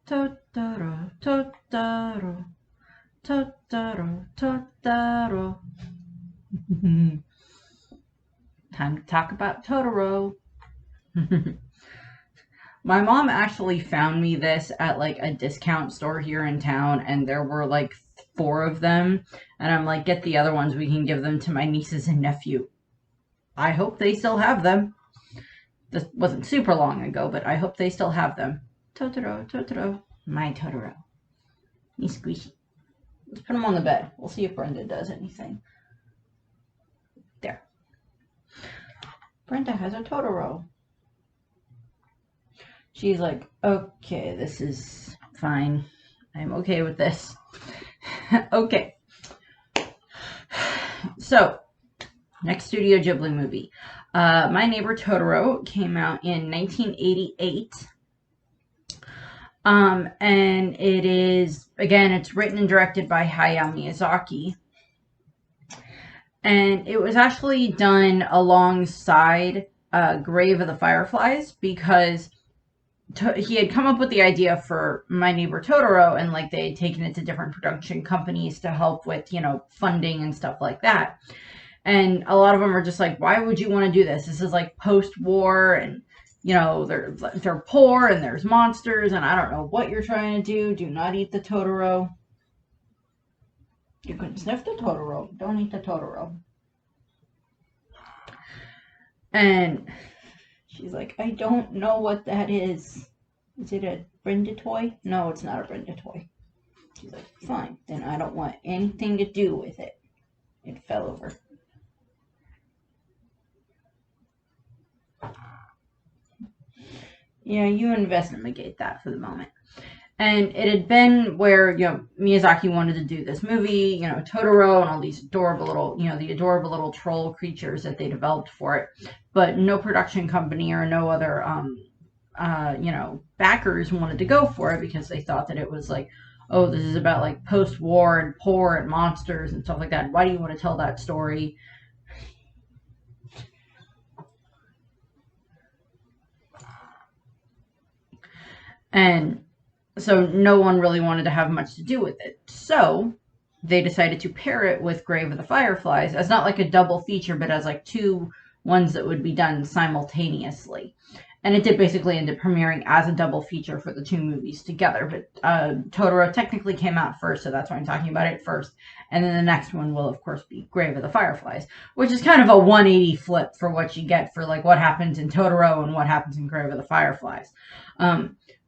Totoro, Totoro, Totoro, Totoro. Time to talk about Totoro. My mom actually found me this at like a discount store here in town, and there were like 4 of them. And I'm like, get the other ones. We can give them to my nieces and nephew. I hope they still have them. This wasn't super long ago, but I hope they still have them. Totoro, Totoro, my Totoro. He's squishy. Let's put him on the bed. We'll see if Brenda does anything. There. Brenda has a Totoro. She's like, okay, this is fine. I'm okay with this. Okay. So, next Studio Ghibli movie. My Neighbor Totoro came out in 1988. And it is, again, it's written and directed by Hayao Miyazaki. And it was actually done alongside Grave of the Fireflies, because he had come up with the idea for My Neighbor Totoro, and like they had taken it to different production companies to help with, you know, funding and stuff like that. And a lot of them are just like, why would you want to do this? This is like post-war, and you know, they're poor and there's monsters, and I don't know what you're trying to do. Do not eat the Totoro. You can sniff the Totoro. Don't eat the Totoro. And she's like, I don't know what that is. Is it a Brenda toy? No, it's not a Brenda toy. She's like, fine, then I don't want anything to do with it. It fell over. Yeah, you investigate that for the moment. And it had been where, you know, Miyazaki wanted to do this movie, you know, Totoro and all these adorable little, you know, the adorable little troll creatures that they developed for it. But no production company or no other, you know, backers wanted to go for it, because they thought that it was like, oh, this is about like post-war and poor and monsters and stuff like that. Why do you want to tell that story? And so no one really wanted to have much to do with it. So they decided to pair it with Grave of the Fireflies as not like a double feature, but as like 2 ones that would be done simultaneously. And it did basically end up premiering as a double feature for the 2 movies together. But Totoro technically came out first, so that's why I'm talking about it first. And then the next one will, of course, be Grave of the Fireflies, which is kind of a 180 flip for what you get for like what happens in Totoro and what happens in Grave of the Fireflies.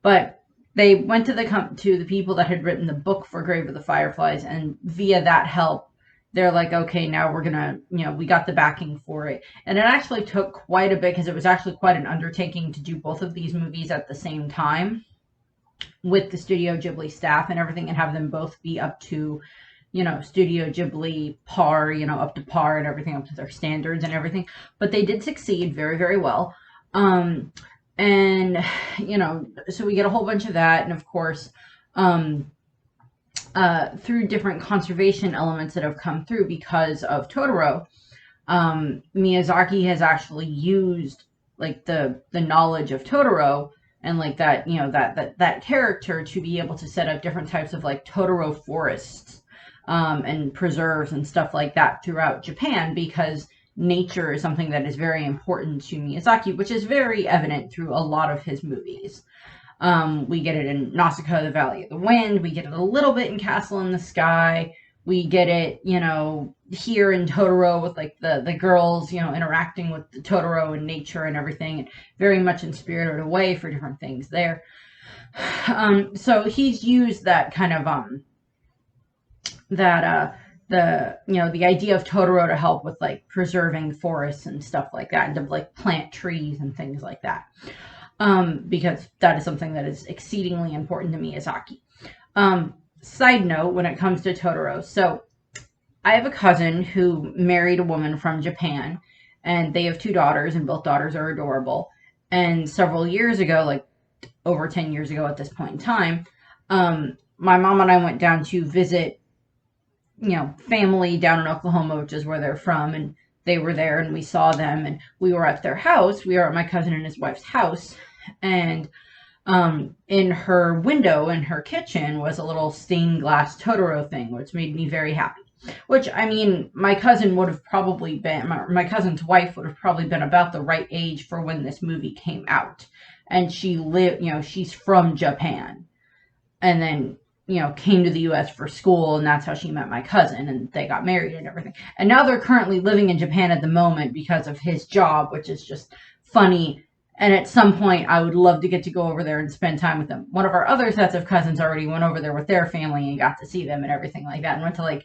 But they went to the people that had written the book for Grave of the Fireflies, and via that help, they're like, okay, now we're gonna, you know, we got the backing for it. And it actually took quite a bit, because it was actually quite an undertaking to do both of these movies at the same time with the Studio Ghibli staff and everything, and have them both be up to, you know, Studio Ghibli par, you know, up to par and everything, up to their standards and everything. But they did succeed very, very well. And, you know, so we get a whole bunch of that. And of course, through different conservation elements that have come through because of Totoro, Miyazaki has actually used like the knowledge of Totoro and like that, you know, that character to be able to set up different types of like Totoro forests, and preserves and stuff like that throughout Japan, because nature is something that is very important to Miyazaki, which is very evident through a lot of his movies. We get it in Nausicaa, the Valley of the Wind. We get it a little bit in Castle in the Sky. We get it, you know, here in Totoro with like the girls, you know, interacting with the Totoro and nature and everything, and very much in Spirited Away for different things there. So he's used that kind of the idea of Totoro to help with like preserving forests and stuff like that, and to like plant trees and things like that, because that is something that is exceedingly important to Miyazaki. Side note, when it comes to Totoro, so I have a cousin who married a woman from Japan, and they have 2 daughters, and both daughters are adorable. And several years ago, like over 10 years ago at this point in time, my mom and I went down to visit, you know, family down in Oklahoma, which is where they're from, and they were there, and we saw them, and we were at their house. We were at my cousin and his wife's house, and In her window in her kitchen was a little stained glass Totoro thing, which made me very happy. Which, I mean, my cousin would have probably been, my cousin's wife would have probably been about the right age for when this movie came out. And she lived, she's from Japan. And then, came to the US for school, and that's how she met my cousin, and they got married and everything. And now they're currently living in Japan at the moment because of his job, which is just funny. And at some point, I would love to get to go over there and spend time with them. One of our other sets of cousins already went over there with their family and got to see them and everything like that, and went to like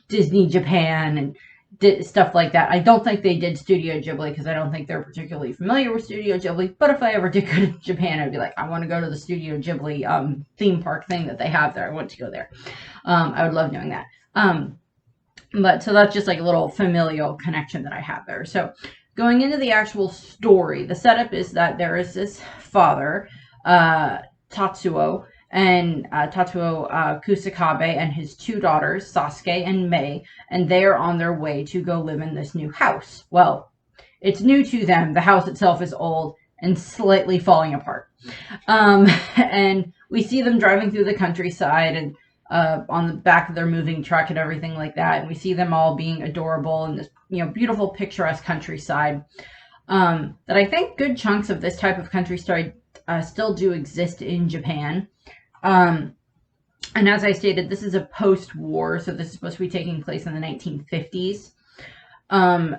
Disney Japan and did stuff like that. I don't think they did Studio Ghibli because I don't think they're particularly familiar with Studio Ghibli. But if I ever did go to Japan, I'd be like, I want to go to the Studio Ghibli theme park thing that they have there. I want to go there. I would love doing that. But so that's just like a little familial connection that I have there. So going into the actual story, the setup is that there is this father, Tatsuo, and Tatsuo Kusakabe and his two daughters, Sasuke and Mei, and they are on their way to go live in this new house. Well, it's new to them. The house itself is old and slightly falling apart. And we see them driving through the countryside and on the back of their moving truck and everything like that. And we see them all being adorable in this, beautiful picturesque countryside. That I think good chunks of this type of countryside still do exist in Japan. And as I stated, this is a post-war, so this is supposed to be taking place in the 1950s. And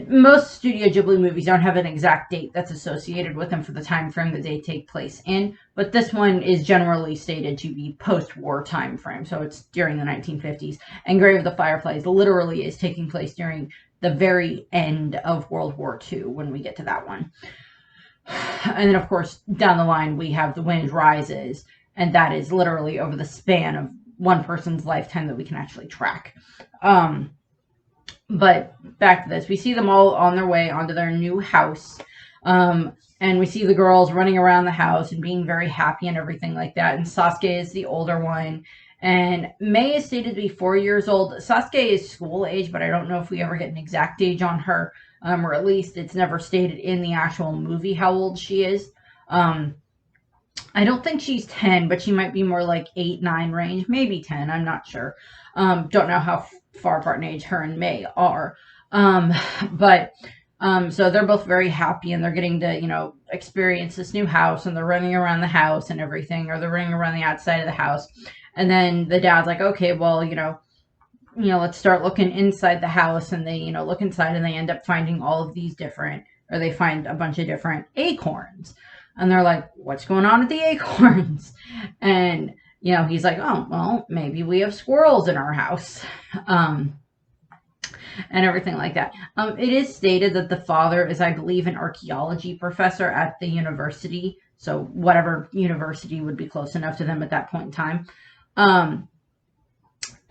most Studio Ghibli movies don't have an exact date that's associated with them for the time frame that they take place in, but this one is generally stated to be post-war time frame, so it's during the 1950s. And Grave of the Fireflies literally is taking place during the very end of World War II when we get to that one. And then, of course, down the line, we have The Wind Rises, and that is literally over the span of one person's lifetime that we can actually track. But back to this, we see them all on their way onto their new house, and we see the girls running around the house and being very happy and everything like that. And Sasuke is the older one, and Mei is stated to be 4 years old. Sasuke is school age, but I don't know if we ever get an exact age on her. Or at least it's never stated in the actual movie how old she is. I don't think she's 10, but she might be more like 8, 9 range, maybe 10. I'm not sure. Don't know how far apart in age her and Mei are. So they're both very happy, and they're getting to, experience this new house, and they're running around the house and everything, or they're running around the outside of the house. And then the dad's like, okay, well, let's start looking inside the house. And they, look inside, and they end up finding all of these they find a bunch of different acorns. And they're like, what's going on with the acorns? And, he's like, oh, well, maybe we have squirrels in our house. And everything like that. It is stated that the father is, I believe, an archaeology professor at the university. So whatever university would be close enough to them at that point in time.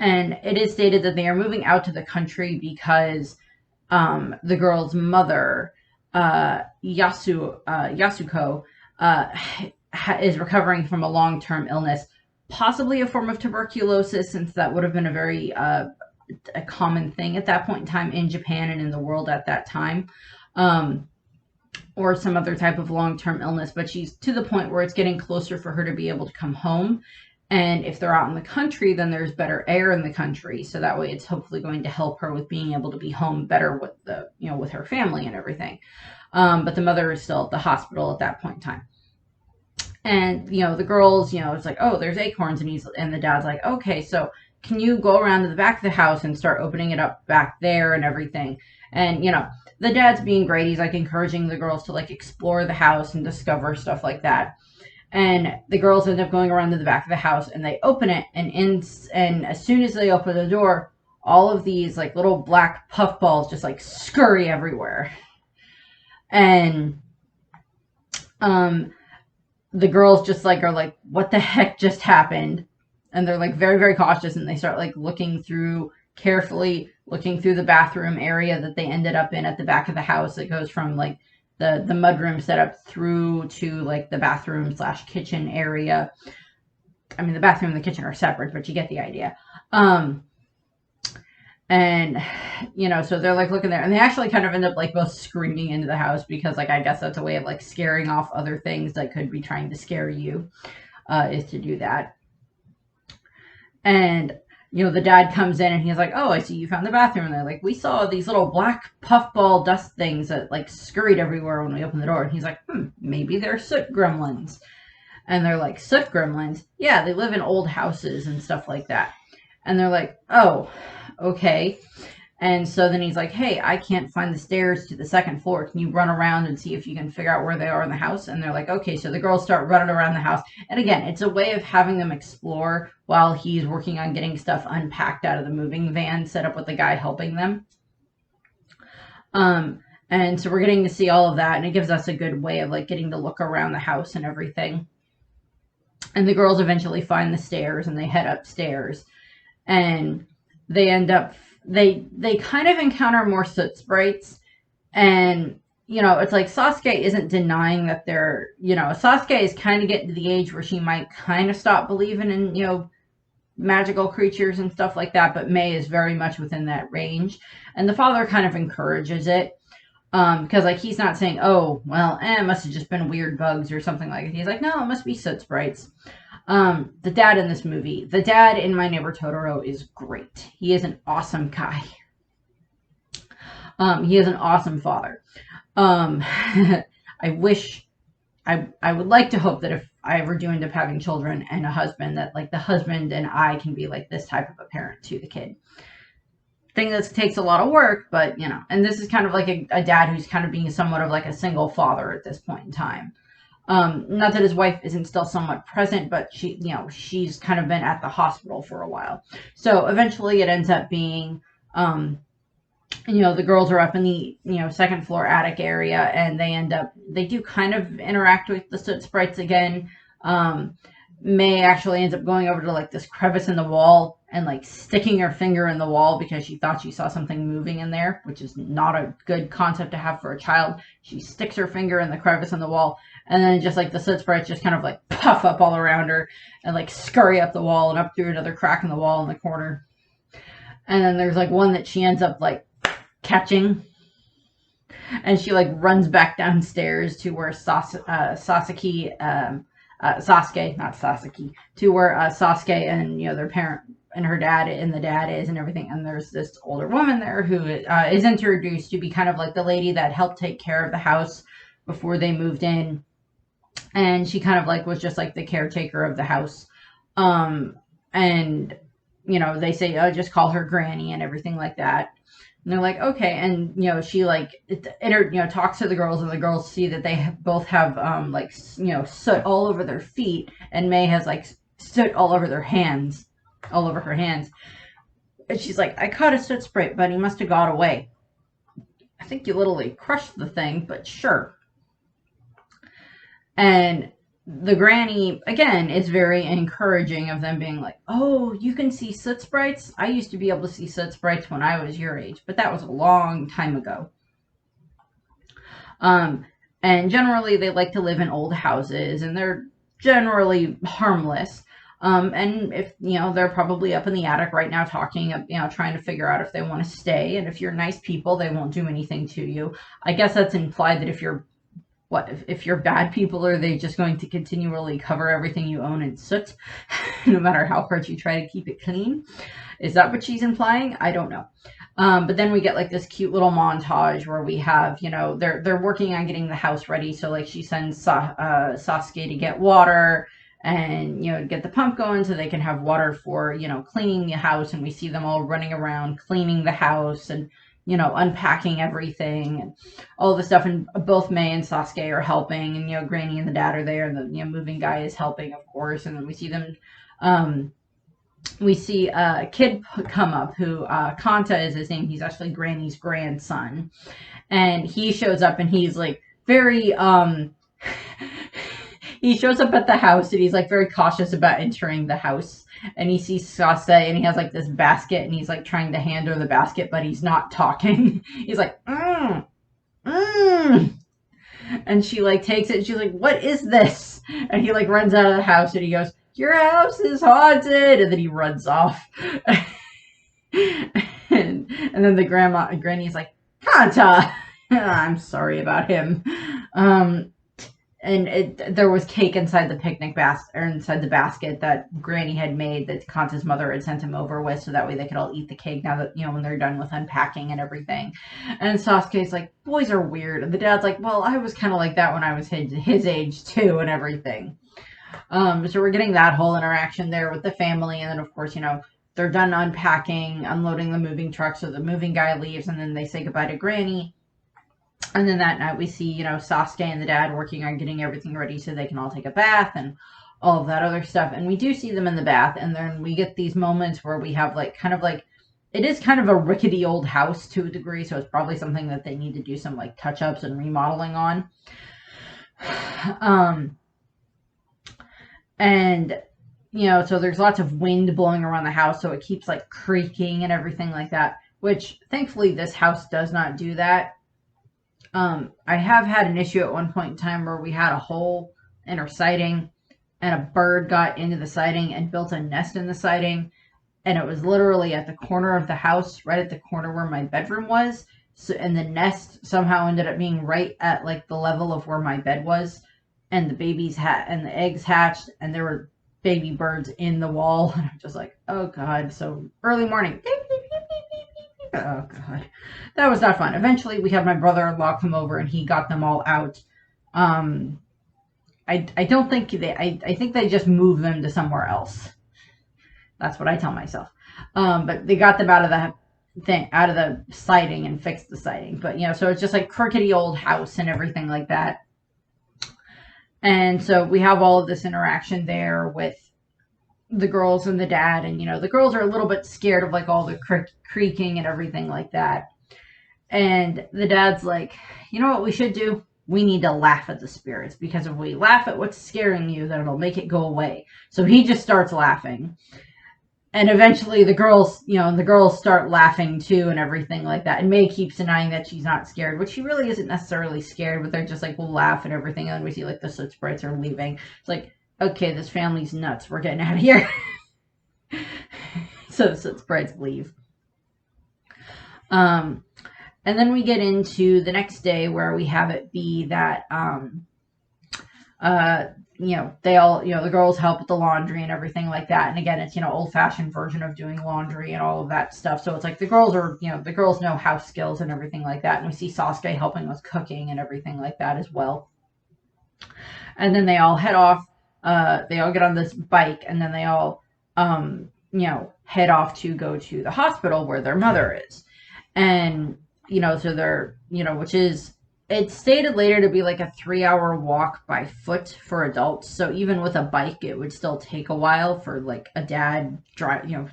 And it is stated that they are moving out to the country because the girl's mother, Yasuko, is recovering from a long-term illness, possibly a form of tuberculosis, since that would have been a very a common thing at that point in time in Japan and in the world at that time, or some other type of long-term illness. But she's to the point where it's getting closer for her to be able to come home. And if they're out in the country, then there's better air in the country. So that way it's hopefully going to help her with being able to be home better with with her family and everything. But the mother is still at the hospital at that point in time. And, the girls, it's like, oh, there's acorns. And the dad's like, okay, so can you go around to the back of the house and start opening it up back there and everything? And, the dad's being great. He's like encouraging the girls to like explore the house and discover stuff like that. And the girls end up going around to the back of the house, and they open it, and as soon as they open the door, all of these like little black puff balls just like scurry everywhere. And the girls just like are like, what the heck just happened? And they're like very, very cautious, and they start like carefully looking through the bathroom area that they ended up in at the back of the house. It goes from like the mudroom setup through to like the bathroom / kitchen area. I mean, the bathroom and the kitchen are separate, but you get the idea. And, you know, so they're like looking there, and they actually kind of end up like both screaming into the house because, like, I guess that's a way of like scaring off other things that could be trying to scare you, is to do that. And, you know, the dad comes in and he's like, "Oh, I see you found the bathroom." And they're like, "We saw these little black puffball dust things that like scurried everywhere when we opened the door." And he's like, maybe they're soot gremlins." And they're like, "Soot gremlins? Yeah, they live in old houses and stuff like that." And they're like, "Oh, okay." And so then he's like, "Hey, I can't find the stairs to the second floor. Can you run around and see if you can figure out where they are in the house?" And they're like, "Okay." So the girls start running around the house. And again, it's a way of having them explore while he's working on getting stuff unpacked out of the moving van, set up with the guy helping them. And so we're getting to see all of that, and it gives us a good way of like getting to look around the house and everything. And the girls eventually find the stairs and they head upstairs, and they end up they kind of encounter more soot sprites. And, you know, it's like Sasuke isn't denying that they're, you know, Sasuke is kind of getting to the age where she might kind of stop believing in, you know, magical creatures and stuff like that, but May is very much within that range. And the father kind of encourages it. Because like he's not saying, "Oh, well, it must have just been weird bugs or something like that." He's like, "No, it must be soot sprites." The dad in this movie, the dad in My Neighbor Totoro is great. He is an awesome guy. He is an awesome father. I wish, I would like to hope that if I ever do end up having children and a husband, that like the husband and I can be like this type of a parent to the kid. Thing that takes a lot of work, but you know, and this is kind of like a dad who's kind of being somewhat of like a single father at this point in time. Not that his wife isn't still somewhat present, but she, you know, she's kind of been at the hospital for a while. So eventually it ends up being, you know, the girls are up in the, you know, second floor attic area, and they do kind of interact with the soot sprites again. May actually ends up going over to like this crevice in the wall and like sticking her finger in the wall because she thought she saw something moving in there, which is not a good concept to have for a child. She sticks her finger in the crevice in the wall, and then just like the soot sprites just kind of like puff up all around her and like scurry up the wall and up through another crack in the wall in the corner. And then there's like one that she ends up like catching, and she like runs back downstairs to where Sasuke, Sasuke, not Sasuke, to where Sasuke and, you know, their parent and her dad and the dad is and everything. And there's this older woman there who is introduced to be kind of like the lady that helped take care of the house before they moved in. And she kind of like was just like the caretaker of the house. And, you know, they say, "Oh, just call her Granny," and everything like that. And they're like, "Okay." And, you know, she like, you know, talks to the girls, and the girls see that they both have, like, you know, soot all over their feet. And May has like soot all over their hands, all over her hands. And she's like, "I caught a soot sprite, but he must have got away." "I think you literally crushed the thing, but sure." And the granny, again, is very encouraging of them being like, "Oh, you can see soot sprites? I used to be able to see soot sprites when I was your age, but that was a long time ago." And generally, they like to live in old houses, and they're generally harmless. And if, you know, they're probably up in the attic right now talking, you know, trying to figure out if they want to stay. And if you're nice people, they won't do anything to you. I guess that's implied that if you're if you're bad people, are they just going to continually cover everything you own in soot, no matter how hard you try to keep it clean? Is that what she's implying? I don't know. But then we get like this cute little montage where we have, you know, they're working on getting the house ready. So like she sends Sasuke to get water and, you know, get the pump going so they can have water for, you know, cleaning the house. And we see them all running around cleaning the house and, you know, unpacking everything and all the stuff. And both May and Sasuke are helping, and, you know, Granny and the dad are there, and the, you know, moving guy is helping, of course. And then we see them, we see a kid come up who, Kanta is his name. He's actually Granny's grandson. And he shows up, and he's like very, he shows up at the house, and he's like very cautious about entering the house. And he sees Sasuke, and he has like this basket, and he's like trying to hand her the basket, but he's not talking. He's like, "Mm, mm." And she like takes it, and she's like, "What is this?" And he like runs out of the house, and he goes, "Your house is haunted," and then he runs off. And And then the granny's like, Kanta. I'm sorry about him. Um, and there was cake inside the picnic basket, or inside the basket that Granny had made that Kanta's mother had sent him over with, so that way they could all eat the cake now that, when they're done with unpacking and everything. And Sasuke's like, boys are weird. And the dad's like, well, I was kind of like that when I was his age too, and everything. So we're getting that whole interaction there with the family, and then of course, they're done unpacking, unloading the moving truck, so the moving guy leaves, and then they say goodbye to Granny. And then that night we see, Sasuke and the dad working on getting everything ready so they can all take a bath and all of that other stuff. And we do see them in the bath, and then we get these moments where we have it is kind of a rickety old house to a degree, so it's probably something that they need to do some like touch-ups and remodeling on. And so there's lots of wind blowing around the house, so it keeps like creaking and everything like that, which thankfully this house does not do that. I have had an issue at one point in time where we had a hole in our siding, and a bird got into the siding and built a nest in the siding, and it was literally at the corner of the house, right at the corner where my bedroom was. So, and the nest somehow ended up being right at like the level of where my bed was, and the babies and the eggs hatched, and there were baby birds in the wall, and I'm just like, oh god. So early morning, oh god, that was not fun. Eventually we had my brother-in-law come over, and he got them all out. I don't think I think they just moved them to somewhere else. That's what I tell myself. But they got them out of the siding and fixed the siding. But so it's just like crickety old house and everything like that. And so we have all of this interaction there with the girls and the dad, and the girls are a little bit scared of like all the creaking and everything like that. And the dad's like, you know what we should do? We need to laugh at the spirits, because if we laugh at what's scaring you, then it'll make it go away. So he just starts laughing. And eventually the girls, the girls start laughing too and everything like that. And May keeps denying that she's not scared, which she really isn't necessarily scared, but they're just like, we'll laugh and everything. And then we see like the soot sprites are leaving. It's like, okay, this family's nuts. We're getting out of here. So the soot sprites leave. And then we get into the next day where we have it be that, they all, the girls help with the laundry and everything like that. And again, it's, old-fashioned version of doing laundry and all of that stuff. So it's like the girls know house skills and everything like that. And we see Sasuke helping with cooking and everything like that as well. And then they all head off. They all get on this bike, and then they all, head off to go to the hospital where their mother is. And, so they're, which is, it's stated later to be like a 3-hour walk by foot for adults. So even with a bike, it would still take a while for like a dad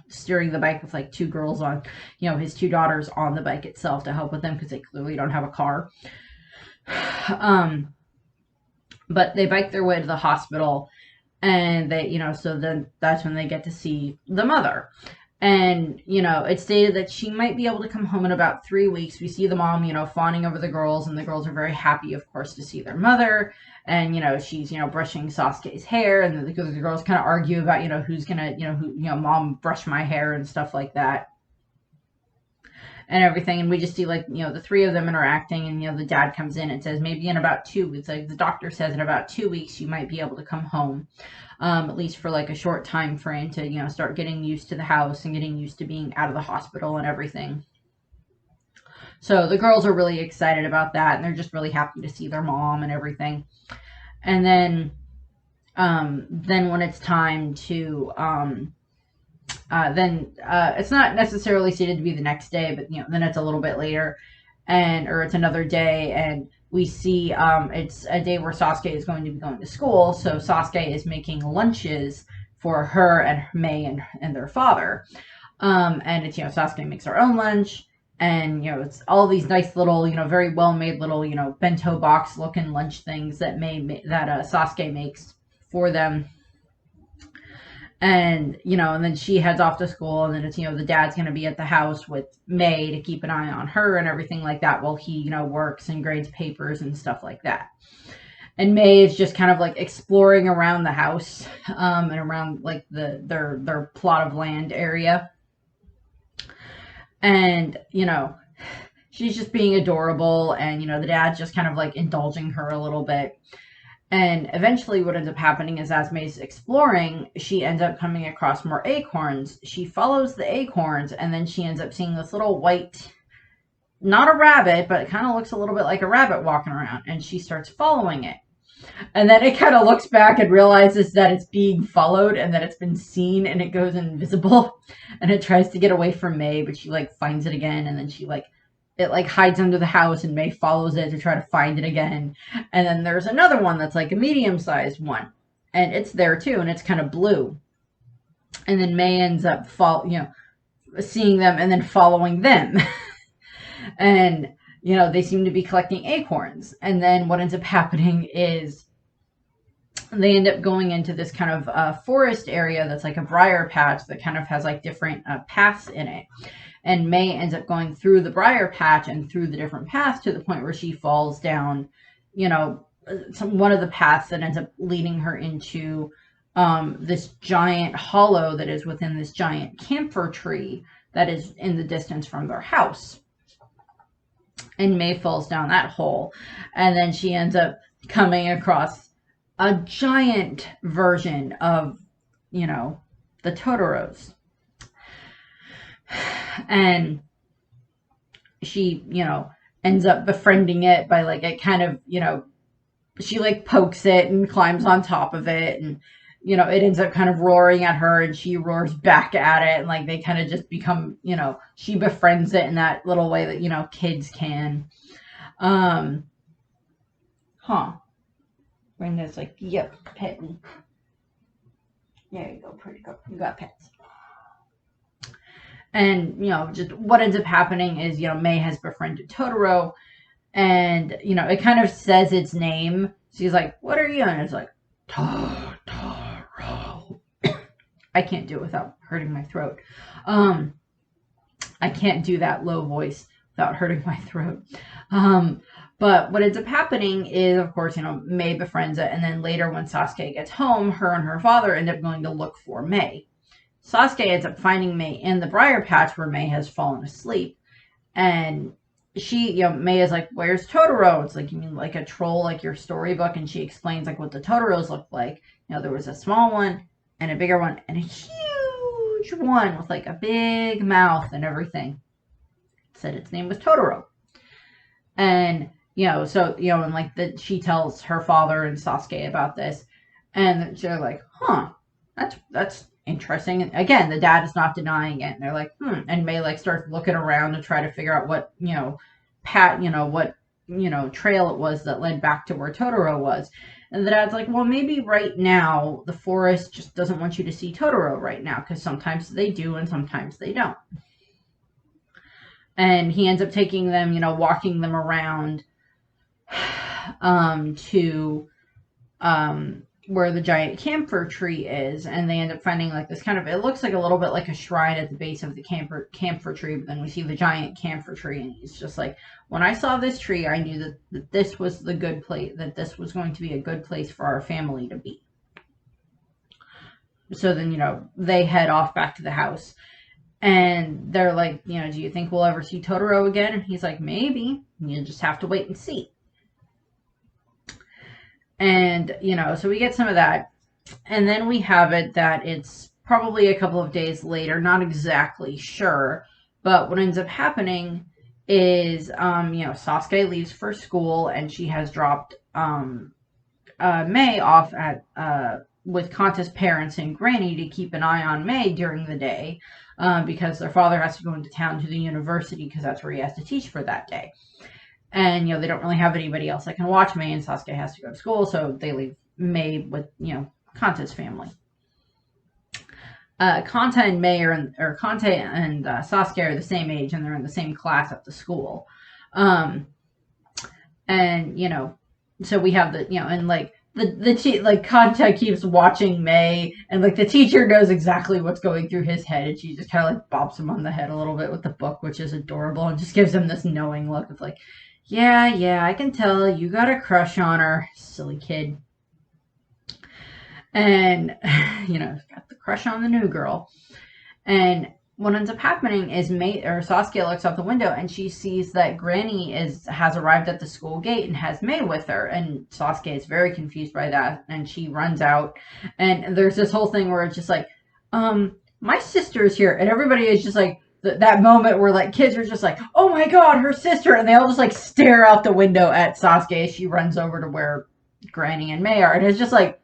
steering the bike with like two girls on, his two daughters on the bike itself to help with them, because they clearly don't have a car. But they bike their way to the hospital, and they, so then that's when they get to see the mother. And, it's stated that she might be able to come home in about 3 weeks. We see the mom, fawning over the girls, and the girls are very happy, of course, to see their mother. And, she's, brushing Sasuke's hair, and the girls kind of argue about, who's gonna, mom brush my hair and stuff like that. And everything. And we just see like, the three of them interacting, and, the dad comes in and says, maybe in about 2 weeks, like the doctor says in about 2 weeks, you might be able to come home. At least for like a short time frame to, start getting used to the house and getting used to being out of the hospital and everything. So the girls are really excited about that, and they're just really happy to see their mom and everything. And then when it's time to, it's not necessarily stated to be the next day, but, then it's a little bit later, or it's another day, and we see it's a day where Sasuke is going to be going to school. So Sasuke is making lunches for her and May and their father. And it's, Sasuke makes her own lunch, and, it's all these nice little, very well-made little, bento box looking lunch things that Sasuke makes for them. And, and then she heads off to school, and then it's, the dad's going to be at the house with May to keep an eye on her and everything like that while he, works and grades papers and stuff like that. And May is just kind of like exploring around the house, and around like their plot of land area. And, she's just being adorable. And, the dad's just kind of like indulging her a little bit. And eventually what ends up happening is as May's exploring, she ends up coming across more acorns. She follows the acorns, and then she ends up seeing this little white, not a rabbit, but it kind of looks a little bit like a rabbit walking around. And she starts following it. And then it kind of looks back and realizes that it's being followed and that it's been seen, and it goes invisible. And it tries to get away from May, but she like finds it again, and then it like hides under the house, and May follows it to try to find it again. And then there's another one that's like a medium-sized one, and it's there too, and it's kind of blue. And then May ends up seeing them and then following them. And they seem to be collecting acorns. And then what ends up happening is they end up going into this kind of forest area that's like a briar patch that kind of has like different paths in it. And May ends up going through the briar patch and through the different paths to the point where she falls down, one of the paths that ends up leading her into this giant hollow that is within this giant camphor tree that is in the distance from their house. And May falls down that hole. And then she ends up coming across a giant version of, the Totoros. And she, ends up befriending it by like, it kind of, she like pokes it and climbs on top of it. And, it ends up kind of roaring at her, and she roars back at it. And like, they kind of just become, she befriends it in that little way that, kids can. Brenda's like, yep, pet me. There you go, pretty good. You got pets. And, just what ends up happening is, May has befriended Totoro. And, it kind of says its name. She's like, what are you? And it's like, Totoro. I can't do it without hurting my throat. I can't do that low voice without hurting my throat. But what ends up happening is, of course, May befriends it. And then later when Sasuke gets home, her and her father end up going to look for May. Sasuke ends up finding May in the briar patch where May has fallen asleep. And she, May is like, where's Totoro? It's like, you mean like a troll, like your storybook? And she explains like what the Totoros look like. There was a small one and a bigger one and a huge one with like a big mouth and everything. It said its name was Totoro. And, and like she tells her father and Sasuke about this. And they're like, that's interesting. And again, the dad is not denying it. And they're like, And May like starts looking around to try to figure out what, what, trail it was that led back to where Totoro was. And the dad's like, well, maybe right now the forest just doesn't want you to see Totoro right now, because sometimes they do and sometimes they don't. And he ends up taking them, walking them around to where the giant camphor tree is, and they end up finding like this kind of, it looks like a little bit like a shrine at the base of the camphor tree, but then we see the giant camphor tree, and he's just like, when I saw this tree, I knew that this was the good place, that this was going to be a good place for our family to be. So then, they head off back to the house, and they're like, do you think we'll ever see Totoro again? And he's like, maybe, you just have to wait and see. And, so we get some of that. And then we have it that it's probably a couple of days later, not exactly sure. But what ends up happening is, Sasuke leaves for school, and she has dropped May off at with Kanta's parents and Granny to keep an eye on May during the day, because their father has to go into town to the university because that's where he has to teach for that day. And, they don't really have anybody else that can watch May, and Sasuke has to go to school, so they leave May with, Kanta's family. Kanta and May Kanta and Sasuke are the same age, and they're in the same class at the school. And, so we have the, and like, Kanta keeps watching May, and like the teacher knows exactly what's going through his head, and she just kind of like bops him on the head a little bit with the book, which is adorable, and just gives him this knowing look of like, yeah, I can tell you got a crush on her, silly kid. And, got the crush on the new girl. And what ends up happening is Saskia looks out the window and she sees that Granny has arrived at the school gate and has May with her, and Saskia is very confused by that, and she runs out, and there's this whole thing where it's just like, my sister's here, and everybody is just like, that moment where like kids are just like, oh my god, her sister, and they all just like stare out the window at Saskia as she runs over to where Granny and May are, and it's just like,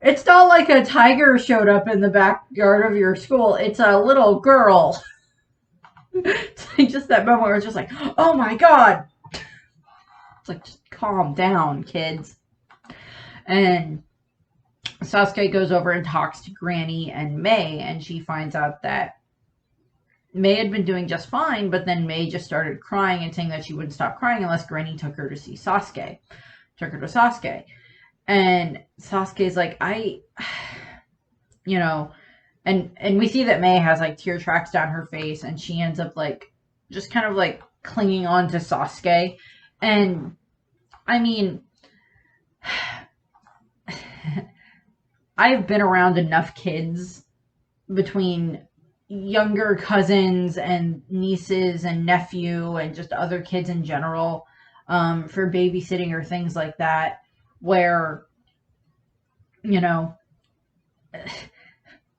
it's not like a tiger showed up in the backyard of your school. It's a little girl. It's like just that moment where it's just like, oh my god. It's like, just calm down, kids. And Saskia goes over and talks to Granny and May, and she finds out that May had been doing just fine, but then May just started crying and saying that she wouldn't stop crying unless Granny took her to see Saskia. Took her to Saskia. And Sasuke's like, you know, and we see that May has like tear tracks down her face, and she ends up like just kind of like clinging on to Sasuke. And I mean, I've been around enough kids between younger cousins and nieces and nephew and just other kids in general, for babysitting or things like that, where, you know,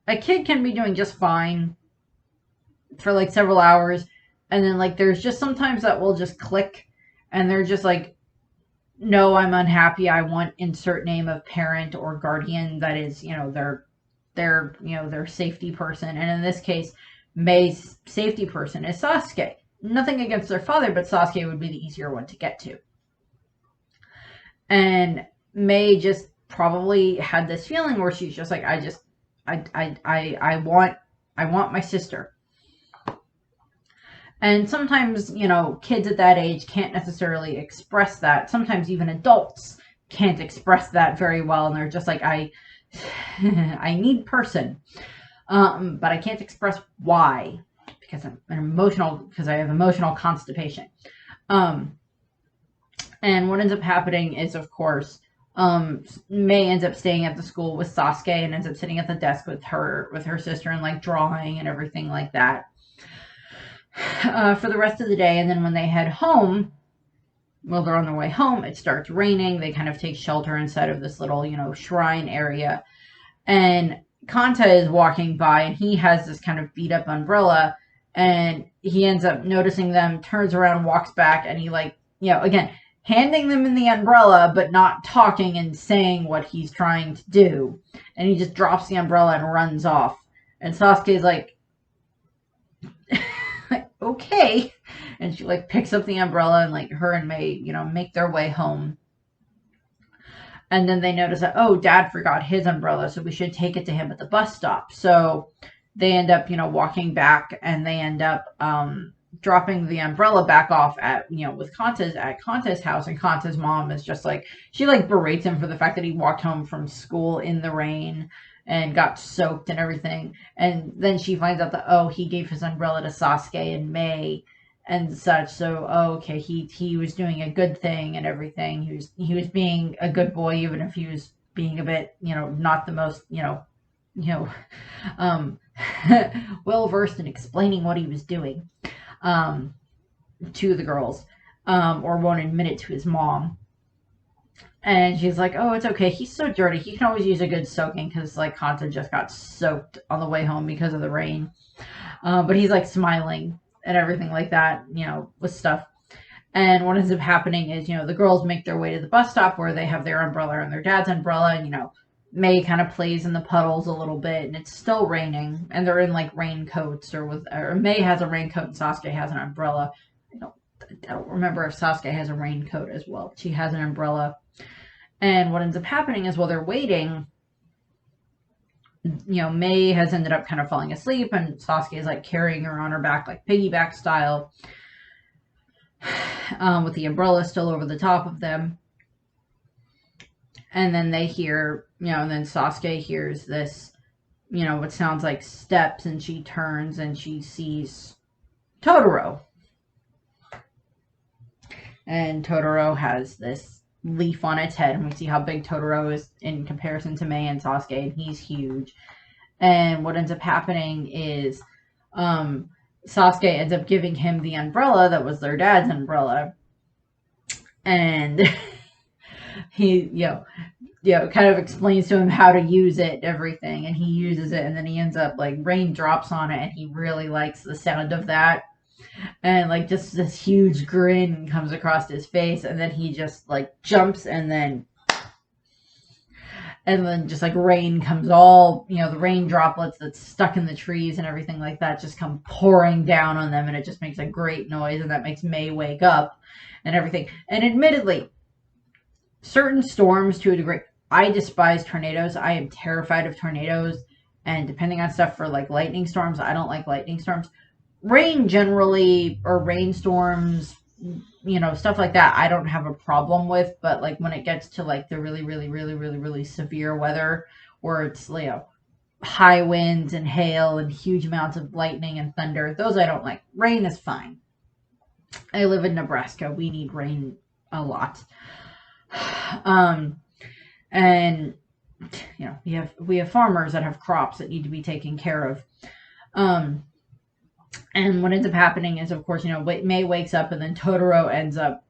a kid can be doing just fine for like several hours, and then like there's just sometimes that will just click, and they're just like, no, I'm unhappy, I want insert name of parent or guardian that is, you know, their safety person. And in this case, May's safety person is Sasuke. Nothing against their father, but Sasuke would be the easier one to get to. And May just probably had this feeling where she's just like, I want my sister. And sometimes, you know, kids at that age can't necessarily express that. Sometimes even adults can't express that very well, and they're just like, I need person, but I can't express why, because I have emotional constipation. And what ends up happening is, of course, May ends up staying at the school with Sasuke and ends up sitting at the desk with her sister and like drawing and everything like that, for the rest of the day. And then when they head home, well, they're on their way home, it starts raining. They kind of take shelter inside of this little, you know, shrine area. And Kanta is walking by, and he has this kind of beat up umbrella, and he ends up noticing them, turns around, walks back, and he, like, you know, again, handing them in the umbrella, but not talking and saying what he's trying to do. And he just drops the umbrella and runs off. And Sasuke's like, okay. And she like picks up the umbrella, and like her and May, you know, make their way home. And then they notice that, oh, Dad forgot his umbrella, so we should take it to him at the bus stop. So they end up, you know, walking back, and they end up dropping the umbrella back off at, you know, with Kanta's house. And Kanta's mom is just like, she like berates him for the fact that he walked home from school in the rain and got soaked and everything. And then she finds out that, oh, he gave his umbrella to Sasuke and May and such. So, oh, okay, he was doing a good thing and everything. He was being a good boy, even if he was being a bit, you know, not the most, well versed in explaining what he was doing, to the girls, or won't admit it to his mom. And she's like, oh, it's okay. He's so dirty. He can always use a good soaking, because, like, Kanta just got soaked on the way home because of the rain. But he's, like, smiling and everything like that, you know, with stuff. And what ends up happening is, you know, the girls make their way to the bus stop where they have their umbrella and their dad's umbrella. And, you know, May kind of plays in the puddles a little bit, and it's still raining. And they're in, like, raincoats, or May has a raincoat and Sasuke has an umbrella. I don't remember if Sasuke has a raincoat as well. She has an umbrella. And what ends up happening is, while they're waiting, you know, May has ended up kind of falling asleep, and Sasuke is like carrying her on her back, like piggyback style, with the umbrella still over the top of them. And then they hear, you know, and then Sasuke hears this, you know, what sounds like steps, and she turns and she sees Totoro. And Totoro has this leaf on its head, and we see how big Totoro is in comparison to May and Sasuke, and he's huge. And what ends up happening is, Sasuke ends up giving him the umbrella that was their dad's umbrella, and he, kind of explains to him how to use it, everything, and he uses it, and then he ends up like rain drops on it, and he really likes the sound of that, and like just this huge grin comes across his face, and then he just like jumps, and then just like rain comes all, the rain droplets that's stuck in the trees and everything like that just come pouring down on them, and it just makes a great noise, and that makes May wake up and everything. And admittedly, certain storms to a degree, I despise tornadoes. I am terrified of tornadoes, and depending on stuff for like lightning storms, I don't like lightning storms. Rain generally, or rainstorms, stuff like that, I don't have a problem with. But like when it gets to like the really, really, really, really, really severe weather, where it's high winds and hail and huge amounts of lightning and thunder, those I don't like. Rain is fine. I live in Nebraska. We need rain a lot. And we have farmers that have crops that need to be taken care of. And what ends up happening is, of course, May wakes up, and then Totoro ends up,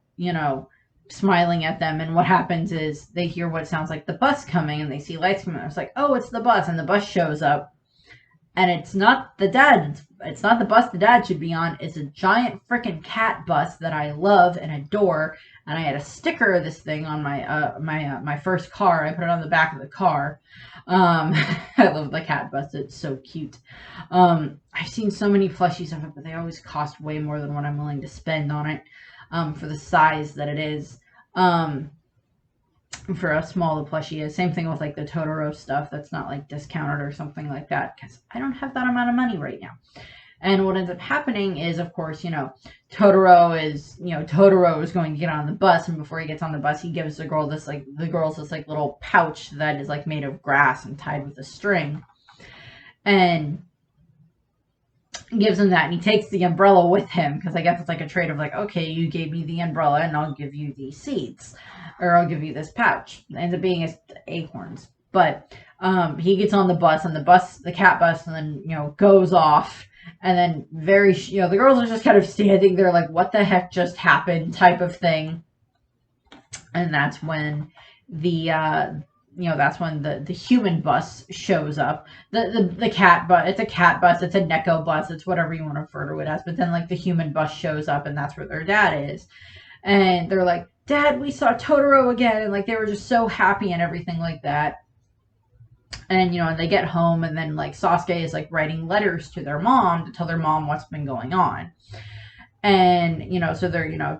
smiling at them. And what happens is they hear what sounds like the bus coming, and they see lights coming. It's like, oh, it's the bus. And the bus shows up, and it's not the dad. It's not the bus the dad should be on. It's a giant freaking cat bus that I love and adore. And I had a sticker of this thing on my first car. I put it on the back of the car. I love the cat bus. It's so cute. I've seen so many plushies of it, but they always cost way more than what I'm willing to spend on it, for the size that it is. For how small the plushie is. Same thing with like the Totoro stuff that's not like discounted or something like that, because I don't have that amount of money right now. And what ends up happening is, of course, Totoro is going to get on the bus, and before he gets on the bus, he gives the girls this little pouch that is like made of grass and tied with a string, and gives him that, and he takes the umbrella with him, because I guess it's like a trade of like, okay, you gave me the umbrella, and I'll give you these seeds, or I'll give you this pouch. It ends up being his acorns, but he gets on the bus, and the cat bus, and then goes off. And then the girls are just kind of standing there like, what the heck just happened, type of thing. And that's when the human bus shows up. The cat bus, it's a cat bus, it's a Neko bus, it's whatever you want to refer to it as. But then like the human bus shows up, and that's where their dad is. And they're like, Dad, we saw Totoro again. And like they were just so happy and everything like that. And, and they get home, and then, like, Sasuke is, like, writing letters to their mom to tell their mom what's been going on. And, so they're,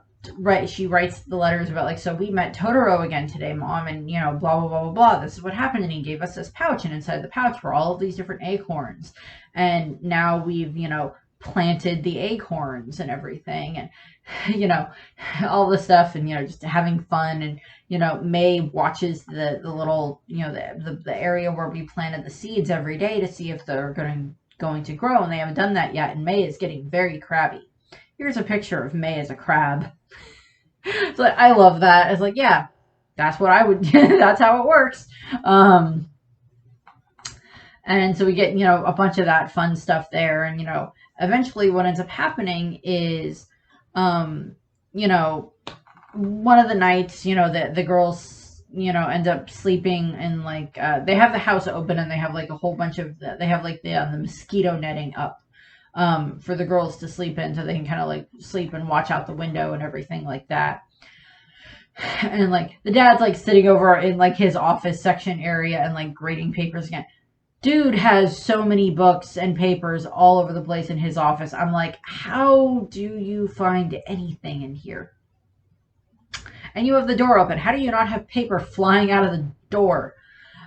she writes the letters about, like, so we met Totoro again today, Mom, and, blah, blah, blah, blah, blah. This is what happened, and he gave us this pouch, and inside the pouch were all of these different acorns. And now we've, planted the acorns and everything, and, all this stuff, and, just having fun. And, May watches the little, the area where we planted the seeds every day to see if they're going to grow, and they haven't done that yet, and May is getting very crabby. Here's a picture of May as a crab. So I love that. It's like, yeah, that's what I would, that's how it works. And so we get, a bunch of that fun stuff there, and, eventually what ends up happening is, one of the nights, the girls, end up sleeping in like, they have the house open, and they have like a whole bunch of, they have like the mosquito netting up, for the girls to sleep in, so they can kind of like sleep and watch out the window and everything like that. And like the dad's like sitting over in like his office section area and like grading papers again. Dude has so many books and papers all over the place in his office. I'm like, how do you find anything in here? And you have the door open. How do you not have paper flying out of the door?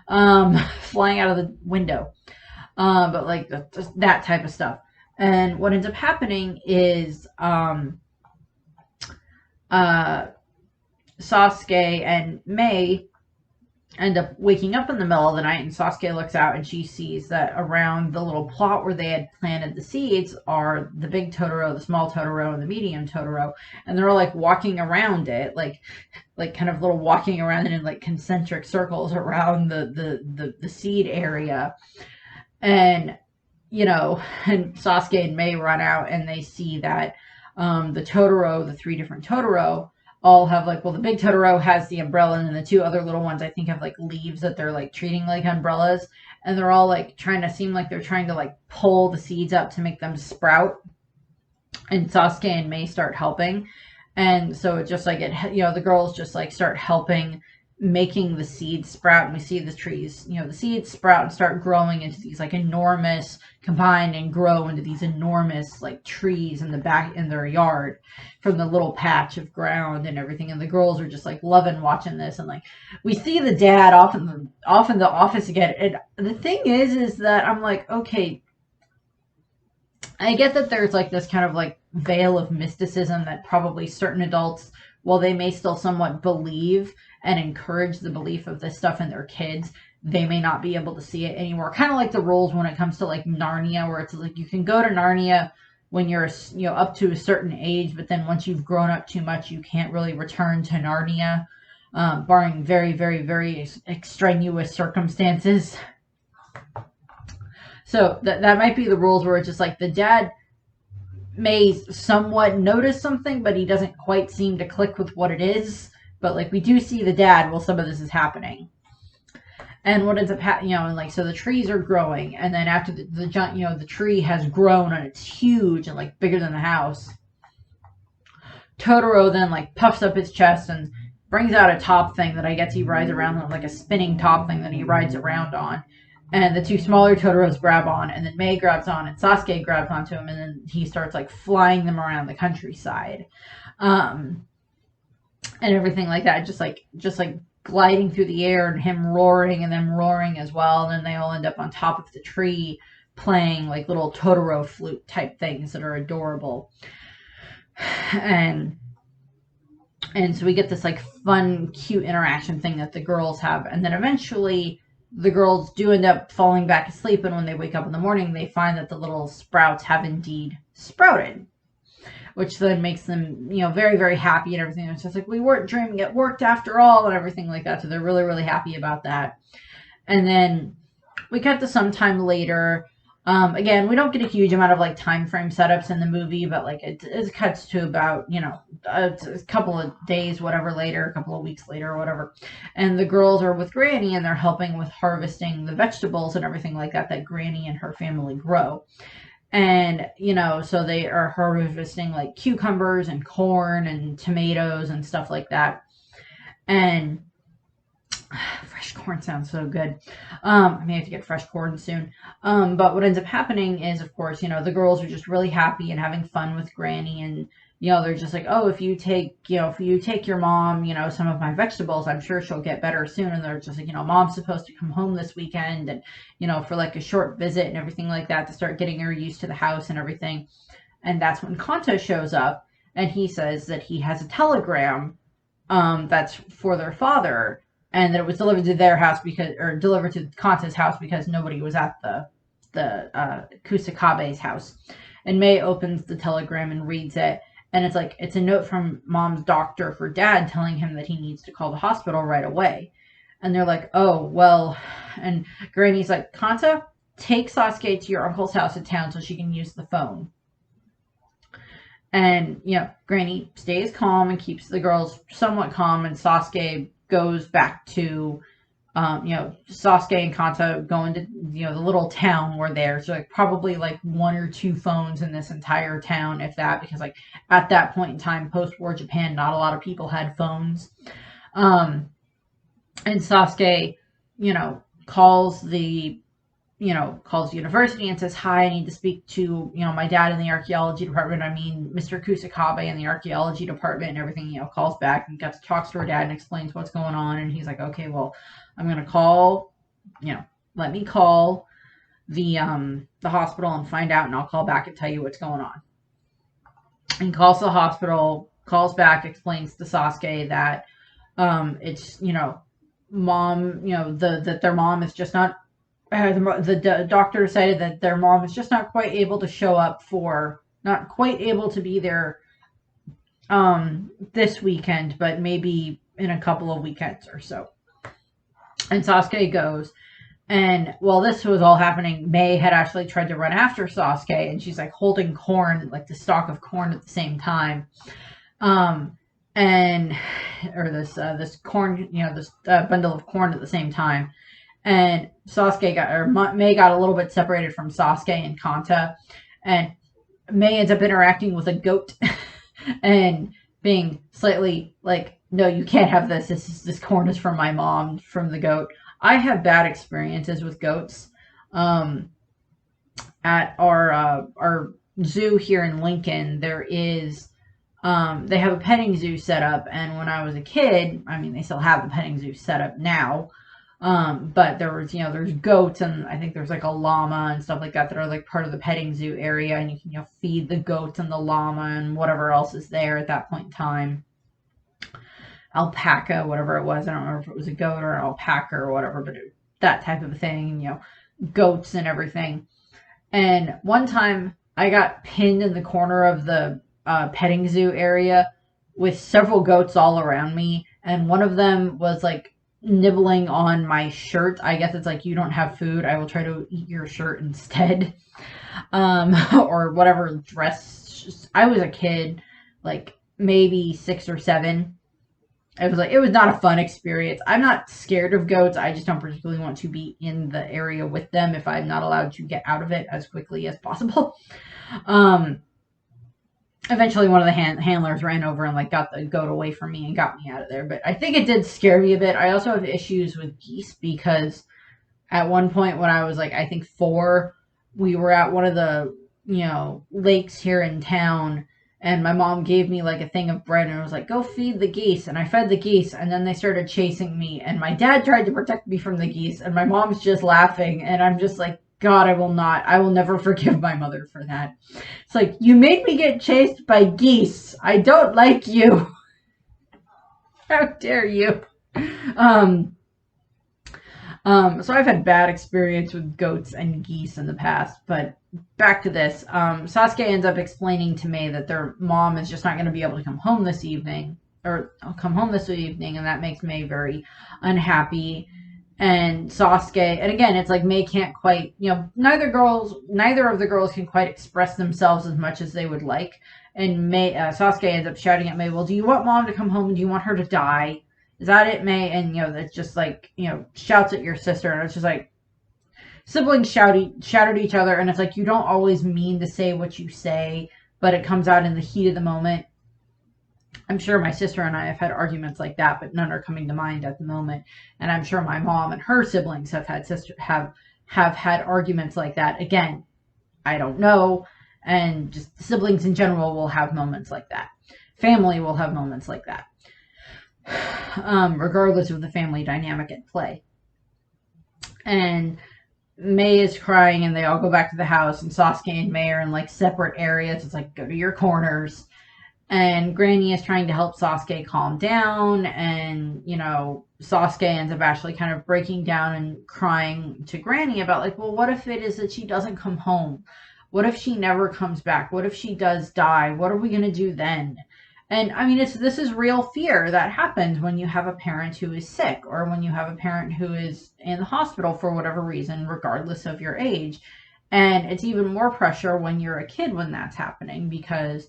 Flying out of the window. But like that type of stuff. And what ends up happening is Sasuke and May end up waking up in the middle of the night, and Sasuke looks out, and she sees that around the little plot where they had planted the seeds are the big Totoro, the small Totoro, and the medium Totoro, and they're all like walking around it, like kind of little walking around it in like concentric circles around the seed area. And and Sasuke and Mei run out and they see that the Totoro, the three different Totoro, all have like, well, the big Totoro has the umbrella, and then the two other little ones I think have like leaves that they're like treating like umbrellas, and they're all like trying to seem like they're trying to like pull the seeds up to make them sprout, and Sasuke and Mei start helping. And so it just like the girls just like start helping making the seeds sprout, and we see the trees, the seeds sprout and start growing into these like enormous, combine and grow into these enormous like trees in the back in their yard from the little patch of ground and everything. And the girls are just like loving watching this, and like we see the dad off in the office again. And the thing is that I'm like, okay, I get that there's like this kind of like veil of mysticism that probably certain adults, while they may still somewhat believe and encourage the belief of this stuff in their kids, they may not be able to see it anymore. Kind of like the rules when it comes to like Narnia, where it's like you can go to Narnia when you're up to a certain age, but then once you've grown up too much, you can't really return to Narnia, barring very, very, very extraneous circumstances. So that might be the rules, where it's just like the dad may somewhat notice something, but he doesn't quite seem to click with what it is. But like we do see the dad while some of this is happening. And what ends up happening, and like so the trees are growing, and then after the tree has grown and it's huge and like bigger than the house, Totoro then like puffs up his chest and brings out a top thing that I guess he rides around on, like a spinning top thing that he rides around on. And the two smaller Totoros grab on, and then Mei grabs on, and Sasuke grabs onto him, and then he starts like flying them around the countryside, and everything like that. Just like gliding through the air, and him roaring, and them roaring as well. And then they all end up on top of the tree, playing like little Totoro flute type things that are adorable. And so we get this like fun, cute interaction thing that the girls have, and then eventually the girls do end up falling back asleep, and when they wake up in the morning, they find that the little sprouts have indeed sprouted, which then makes them, very, very happy and everything. It's just like, we weren't dreaming, it worked after all, and everything like that. So they're really, really happy about that. And then we cut to some time later. Again, we don't get a huge amount of like time frame setups in the movie, but like it cuts to about a couple of days, whatever later, a couple of weeks later or whatever, and the girls are with Granny, and they're helping with harvesting the vegetables and everything like that Granny and her family grow. And so they are harvesting like cucumbers and corn and tomatoes and stuff like that. And fresh corn sounds so good. I may have to get fresh corn soon. But what ends up happening is, of course, the girls are just really happy and having fun with Granny, and they're just like, oh, if you take your mom, some of my vegetables, I'm sure she'll get better soon. And they're just like, mom's supposed to come home this weekend, and for like a short visit and everything like that, to start getting her used to the house and everything. And that's when Kanta shows up, and he says that he has a telegram that's for their father, and that it was delivered to their house delivered to Kanta's house because nobody was at the Kusakabe's house. And Mei opens the telegram and reads it, and it's a note from mom's doctor for dad, telling him that he needs to call the hospital right away. And they're like, oh, well, and Granny's like, Kanta, take Sasuke to your uncle's house in town so she can use the phone. And, Granny stays calm and keeps the girls somewhat calm, and Sasuke goes back to, Sasuke and Kanta go into, the little town where they're, so like probably like one or two phones in this entire town, if that, because like at that point in time, post-war Japan, not a lot of people had phones. And Sasuke, calls the university and says, hi, I need to speak to, my dad in the archaeology department. I mean, Mr. Kusakabe in the archaeology department and everything, calls back and talks to her dad and explains what's going on. And he's like, okay, well, I'm going to call, let me call the hospital and find out, and I'll call back and tell you what's going on. And calls the hospital, calls back, explains to Sasuke that, it's, mom, that their mom is just not, the doctor decided that their mom is just not quite able to show up not quite able to be there this weekend, but maybe in a couple of weekends or so. And Sasuke goes, And while this was all happening, May had actually tried to run after Sasuke, and she's like holding corn, like the stalk of corn at the same time. Um, and or this corn, this bundle of corn at the same time. And May got a little bit separated from Sasuke and Kanta, and May ends up interacting with a goat and being slightly like, no, you can't have this. This corn is from my mom, from the goat. I have bad experiences with goats. Um, at our zoo here in Lincoln, there is they have a petting zoo set up, and when I was a kid, I mean, they still have the petting zoo set up now. But there's goats, and I think there's like a llama and stuff like that are like part of the petting zoo area, and you can, feed the goats and the llama and whatever else is there at that point in time. Alpaca, whatever it was. I don't remember if it was a goat or an alpaca or whatever, but that type of thing, goats and everything. And one time I got pinned in the corner of the petting zoo area with several goats all around me, and one of them was like nibbling on my shirt. I guess it's like, you don't have food, I will try to eat your shirt instead. Or whatever dress. I was a kid, like maybe 6 or 7. It was not a fun experience. I'm not scared of goats. I just don't particularly want to be in the area with them if I'm not allowed to get out of it as quickly as possible. Eventually one of the handlers ran over and like got the goat away from me and got me out of there. But I think it did scare me a bit. I also have issues with geese because at one point when I was like, I think 4, we were at one of the, lakes here in town, and my mom gave me like a thing of bread and was like, go feed the geese. And I fed the geese, and then they started chasing me, and my dad tried to protect me from the geese, and my mom's just laughing, and I'm just like, God, I will never forgive my mother for that. It's like, you made me get chased by geese. I don't like you. How dare you? So I've had bad experience with goats and geese in the past, but back to this. Sasuke ends up explaining to May that their mom is just not going to be able to come home this evening, and that makes May very unhappy. And Sasuke, and again, it's like May can't quite, neither of the girls can quite express themselves as much as they would like. And Sasuke ends up shouting at May, well, do you want mom to come home? Do you want her to die? Is that it, May? And, it's just like, shouts at your sister. And it's just like, siblings shout at each other. And it's like, you don't always mean to say what you say, but it comes out in the heat of the moment. I'm sure my sister and I have had arguments like that, but none are coming to mind at the moment. And I'm sure my mom and her siblings have had arguments like that. Again, I don't know. And just siblings in general will have moments like that. Family will have moments like that. Regardless of the family dynamic at play. And May is crying, and they all go back to the house, and Sasuke and May are in like separate areas. It's like, go to your corners. And Granny is trying to help Sasuke calm down, and Sasuke ends up actually kind of breaking down and crying to Granny about like, well, what if it is that she doesn't come home? What if she never comes back? What if she does die? What are we going to do then? And I mean, this is real fear that happens when you have a parent who is sick, or when you have a parent who is in the hospital for whatever reason, regardless of your age. And it's even more pressure when you're a kid when that's happening, because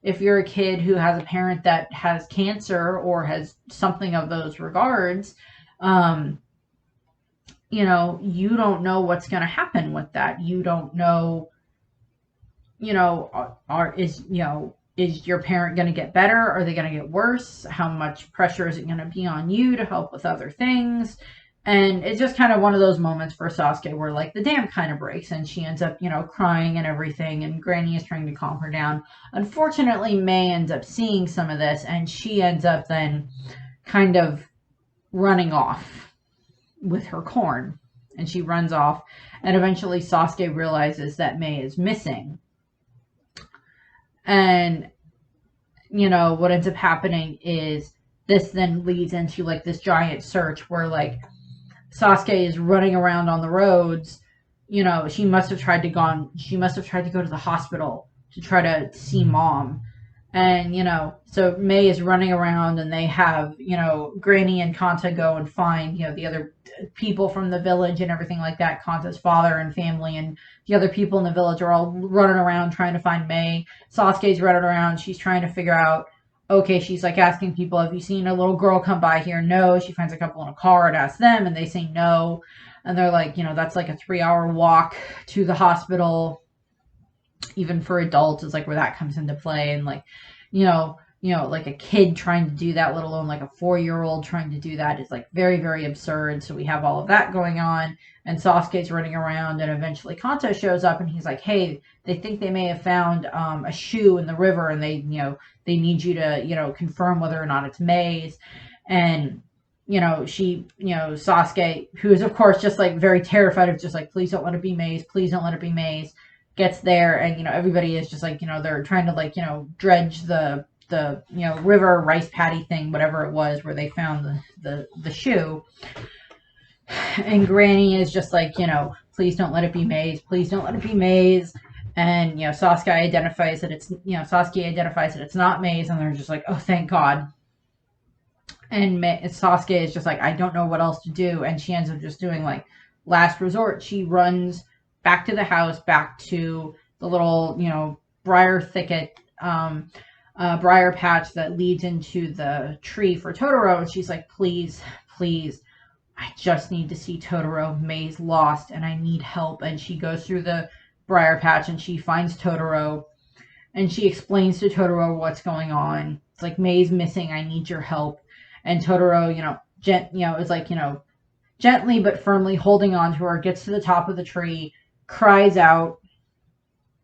if you're a kid who has a parent that has cancer or has something of those regards, you don't know what's going to happen with that. You don't know, is your parent going to get better? Are they going to get worse? How much pressure is it going to be on you to help with other things? And it's just kind of one of those moments for Sasuke where like the dam kind of breaks, and she ends up, crying and everything, and Granny is trying to calm her down. Unfortunately, May ends up seeing some of this, and she ends up then kind of running off with her corn. And she runs off, and eventually Sasuke realizes that May is missing. And, what ends up happening is this then leads into like this giant search where like Sasuke is running around on the roads. She must have tried to go to the hospital to try to see mom. And, so May is running around and they have, Granny and Kanta go and find, the other people from the village and everything like that. Kanta's father and family and the other people in the village are all running around trying to find May. Sasuke's running around. She's trying to figure out, okay, she's like asking people, have you seen a little girl come by here? No. She finds a couple in a car and asks them and they say no. And they're like, that's like a 3-hour walk to the hospital. Even for adults is like where that comes into play. And like, like a kid trying to do that, let alone like a 4-year-old trying to do that is like very, very absurd. So we have all of that going on, and Sasuke's running around, and eventually Kanto shows up and he's like, hey, they think they may have found a shoe in the river, and they need you to, confirm whether or not it's May's. And Sasuke, who is of course just like very terrified of just like, please don't let it be May's, please don't let it be May's, gets there, and everybody is just like, they're trying to like dredge the river rice paddy thing, whatever it was, where they found the shoe. And Granny is just like, please don't let it be May's, please don't let it be May's. And Sasuke identifies that it's not May's, and they're just like, oh, thank God. And Sasuke is just like, I don't know what else to do, and she ends up just doing like last resort. She runs back to the house, back to the little, briar thicket, briar patch that leads into the tree for Totoro. And she's like, please, please, I just need to see Totoro. May's lost and I need help. And she goes through the briar patch and she finds Totoro, and she explains to Totoro what's going on. It's like, May's missing. I need your help. And Totoro, is like, gently but firmly holding on to her, gets to the top of the tree, cries out,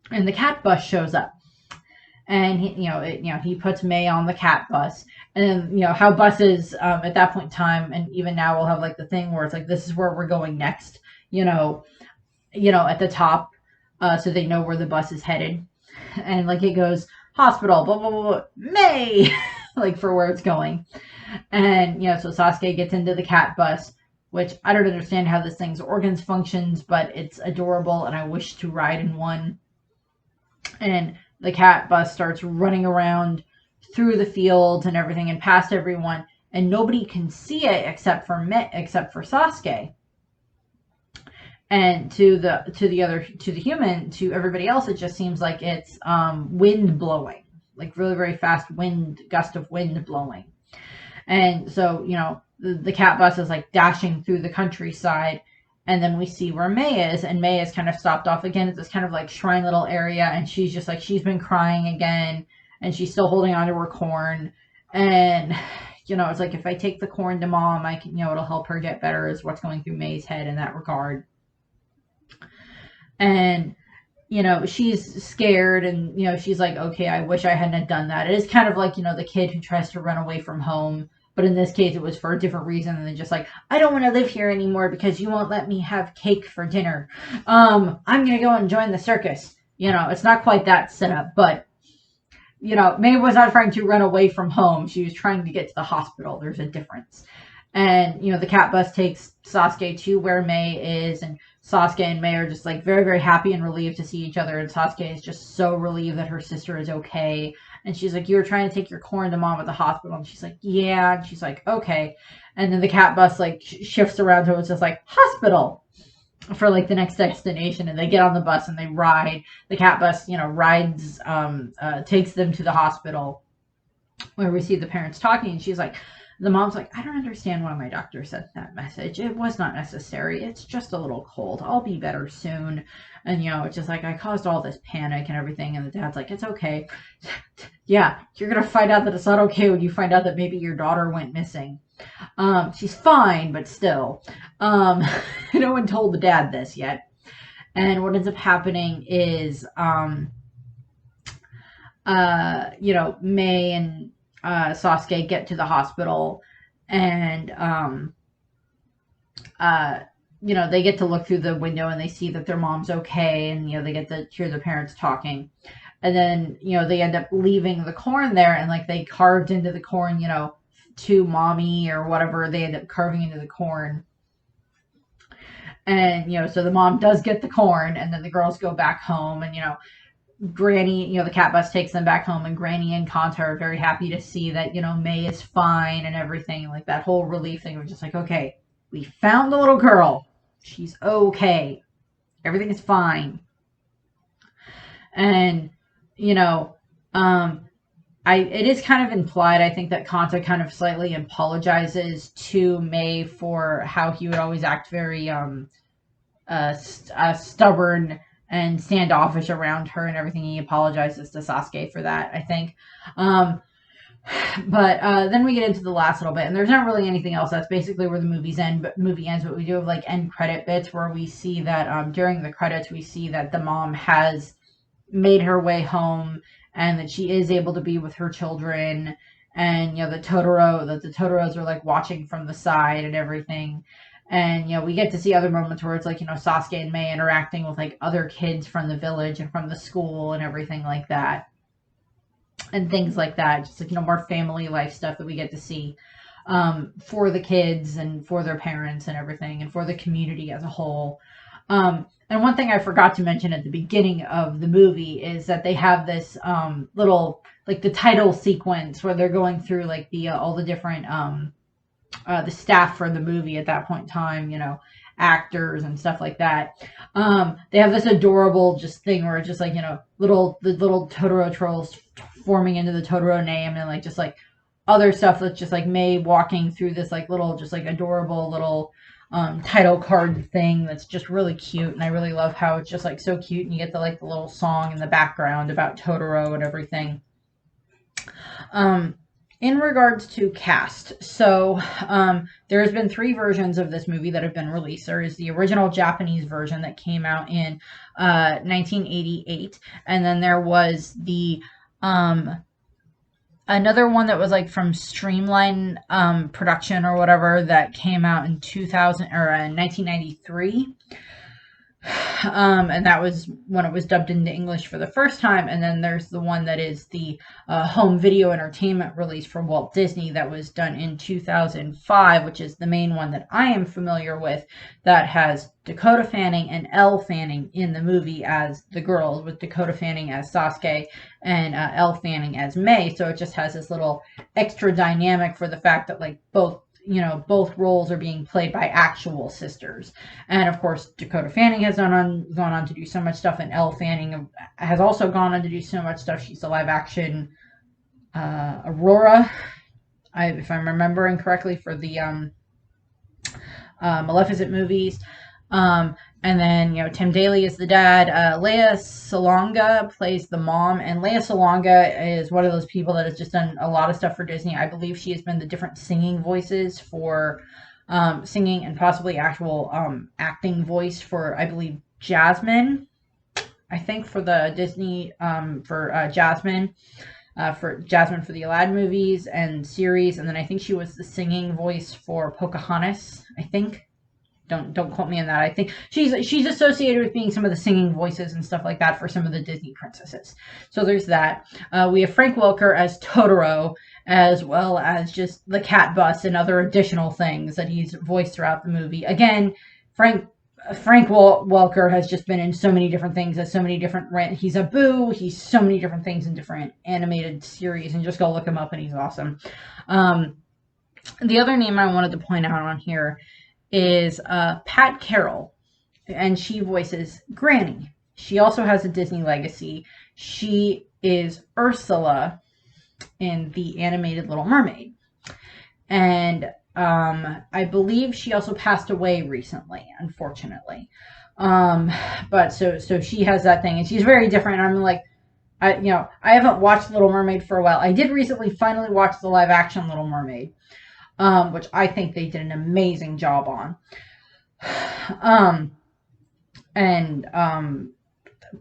and the cat bus shows up. And he puts May on the cat bus. And then, how buses at that point in time, and even now, will have like the thing where it's like, this is where we're going next, at the top, so they know where the bus is headed. And like it goes hospital, blah blah blah, May, like for where it's going. And so Sasuke gets into the cat bus, which I don't understand how this thing's organs functions, but it's adorable and I wish to ride in one. And the cat bus starts running around through the fields and everything and past everyone, and nobody can see it except for Sasuke. And to everybody else, it just seems like it's wind blowing, like really, very fast gust of wind blowing. And so, the cat bus is like dashing through the countryside, and then we see where May is, and May is kind of stopped off again at this kind of like shrine little area, and she's just like, she's been crying again, and she's still holding on to her corn. And it's like, if I take the corn to Mom, I can, it'll help her get better, is what's going through May's head in that regard. And she's scared, and she's like, okay, I wish I hadn't done that. It is kind of like, the kid who tries to run away from home, but in this case it was for a different reason than just like, I don't want to live here anymore because you won't let me have cake for dinner. I'm gonna go and join the circus. It's not quite that setup, but May was not trying to run away from home. She was trying to get to the hospital. There's a difference. And the cat bus takes Sasuke to where May is, and Sasuke and May are just like very, very happy and relieved to see each other. And Sasuke is just so relieved that her sister is okay. And she's like, you were trying to take your corn to Mom at the hospital. And she's like, yeah. And she's like, okay. And then the cat bus like shifts around to, it's just like, hospital for like the next destination. And they get on the bus and they ride. The cat bus, rides, takes them to the hospital, where we see the parents talking. And she's like, the mom's like, I don't understand why my doctor sent that message. It was not necessary. It's just a little cold. I'll be better soon. And, it's just like, I caused all this panic and everything. And the dad's like, it's okay. Yeah, you're going to find out that it's not okay when you find out that maybe your daughter went missing. She's fine, but still. No one told the dad this yet. And what ends up happening is, May and Sasuke get to the hospital, and they get to look through the window and they see that their mom's okay, and they get to hear the parents talking. And then they end up leaving the corn there, and like they carved into the corn, to Mommy or whatever, they end up carving into the corn. And so the mom does get the corn, and then the girls go back home, and Granny, the cat bus takes them back home, and Granny and Kanta are very happy to see that, May is fine and everything. Like that whole relief thing was just like, okay, we found the little girl. She's okay. Everything is fine. And, you know, um, it is kind of implied, I think, that Kanta kind of slightly apologizes to May for how he would always act very stubborn and standoffish around her and everything. He apologizes to Sasuke for that, I think. But then we get into the last little bit, and there's not really anything else. That's basically where the movie ends. But we do have like end credit bits where we see that during the credits we see that the mom has made her way home and that she is able to be with her children, and the Totoros are like watching from the side and everything. And we get to see other moments where it's like Sasuke and Mei interacting with like other kids from the village and from the school and everything like that, and things like that. Just like more family life stuff that we get to see for the kids and for their parents and everything, and for the community as a whole. And one thing I forgot to mention at the beginning of the movie is that they have this little, like, the title sequence where they're going through like the all the different the staff for the movie at that point in time, actors and stuff like that. They have this adorable just thing where it's just like, the little Totoro trolls forming into the Totoro name, and like just like other stuff that's just like Mei walking through this like little, just like adorable little title card thing that's just really cute. And I really love how it's just like so cute, and you get the like the little song in the background about Totoro and everything. In regards to cast, so there has been 3 versions of this movie that have been released. There is the original Japanese version that came out in 1988, and then there was the another one that was like from Streamline Production or whatever, that came out in 2000 or 1993. And that was when it was dubbed into English for the first time. And then there's the one that is the home video entertainment release from Walt Disney that was done in 2005, which is the main one that I am familiar with, that has Dakota Fanning and Elle Fanning in the movie as the girls, with Dakota Fanning as Sasuke and Elle Fanning as Mei. So it just has this little extra dynamic for the fact that like both roles are being played by actual sisters. And of course, Dakota Fanning has gone on to do so much stuff, and Elle Fanning has also gone on to do so much stuff. She's the live action Aurora, if I'm remembering correctly, for the Maleficent movies. And then, Tim Daly is the dad. Lea Salonga plays the mom. And Lea Salonga is one of those people that has just done a lot of stuff for Disney. I believe she has been the different singing voices for singing, and possibly actual acting voice for, I believe, Jasmine. I think for the Disney, for Jasmine. For Jasmine for the Aladdin movies and series. And then I think she was the singing voice for Pocahontas, I think. Don't quote me on that. I think she's associated with being some of the singing voices and stuff like that for some of the Disney princesses. So there's that. We have Frank Welker as Totoro, as well as just the cat bus and other additional things that he's voiced throughout the movie. Again, Frank Welker has just been in so many different things, as so many different. He's a Boo. He's so many different things in different animated series, and just go look him up, and he's awesome. The other name I wanted to point out on here is Pat Carroll, and she voices Granny. She also has a Disney legacy. She is Ursula in the animated Little Mermaid. And I believe she also passed away recently, unfortunately. But so she has that thing, and she's very different. I'm like, I haven't watched Little Mermaid for a while. I did recently finally watch the live action Little Mermaid, which I think they did an amazing job on.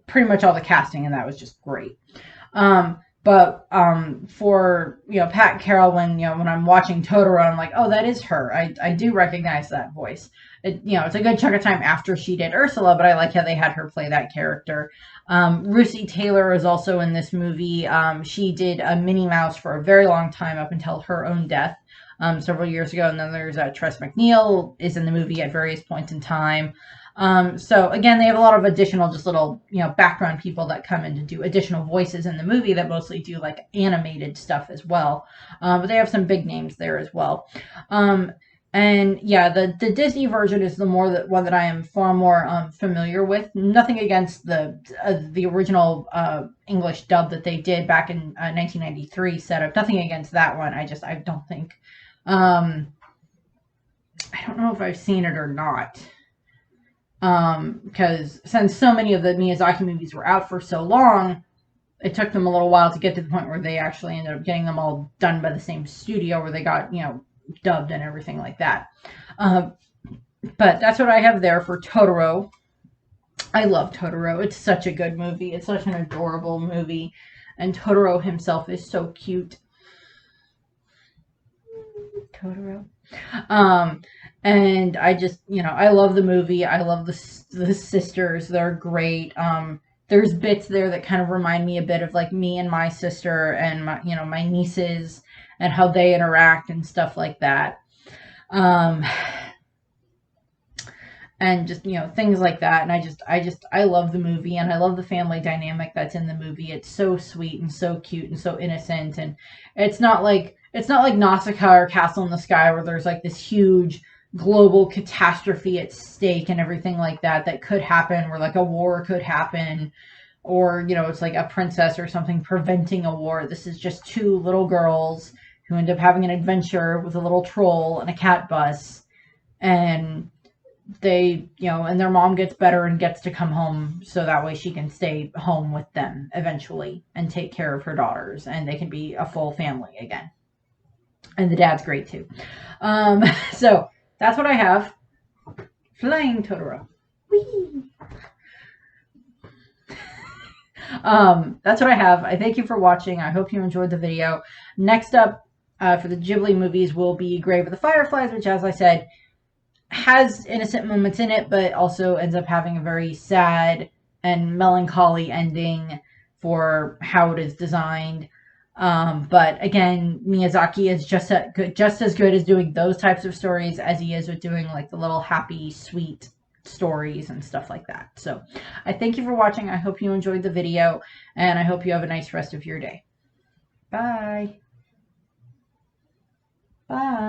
Pretty much all the casting in that was just great. But for Pat Carroll, when I'm watching Totoro, I'm like, oh, that is her. I do recognize that voice. It's a good chunk of time after she did Ursula, but I like how they had her play that character. Russi Taylor is also in this movie. She did Minnie Mouse for a very long time, up until her own death. several years ago. And then there's Tress MacNeille is in the movie at various points in time. So again, they have a lot of additional, just little, background people that come in to do additional voices in the movie that mostly do like animated stuff as well. But they have some big names there as well. And yeah, the Disney version is the one that I am far more familiar with. Nothing against the original English dub that they did back in 1993 setup. Nothing against that one. I don't think. I don't know if I've seen it or not. Because since so many of the Miyazaki movies were out for so long, it took them a little while to get to the point where they actually ended up getting them all done by the same studio where they got, dubbed and everything like that. But that's what I have there for Totoro. I love Totoro. It's such a good movie. It's such an adorable movie. And Totoro himself is so cute. Totoro. And I just, I love the movie. I love the sisters. They're great. There's bits there that kind of remind me a bit of like me and my sister and my nieces and how they interact and stuff like that. And just, things like that. And I love the movie, and I love the family dynamic that's in the movie. It's so sweet and so cute and so innocent. And it's not like Nausicaa or Castle in the Sky where there's like this huge global catastrophe at stake and everything like that could happen, where like a war could happen, or, it's like a princess or something preventing a war. This is just two little girls who end up having an adventure with a little troll and a cat bus, and they, and their mom gets better and gets to come home so that way she can stay home with them eventually and take care of her daughters, and they can be a full family again. And the dad's great too. So that's what I have. Flying Totoro. Whee! That's what I have. I thank you for watching. I hope you enjoyed the video. Next up, for the Ghibli movies will be Grave of the Fireflies, which, as I said, has innocent moments in it, but also ends up having a very sad and melancholy ending for how it is designed. But again, Miyazaki is just as good as doing those types of stories as he is with doing like the little happy, sweet stories and stuff like that. So I thank you for watching. I hope you enjoyed the video, and I hope you have a nice rest of your day. Bye. Bye.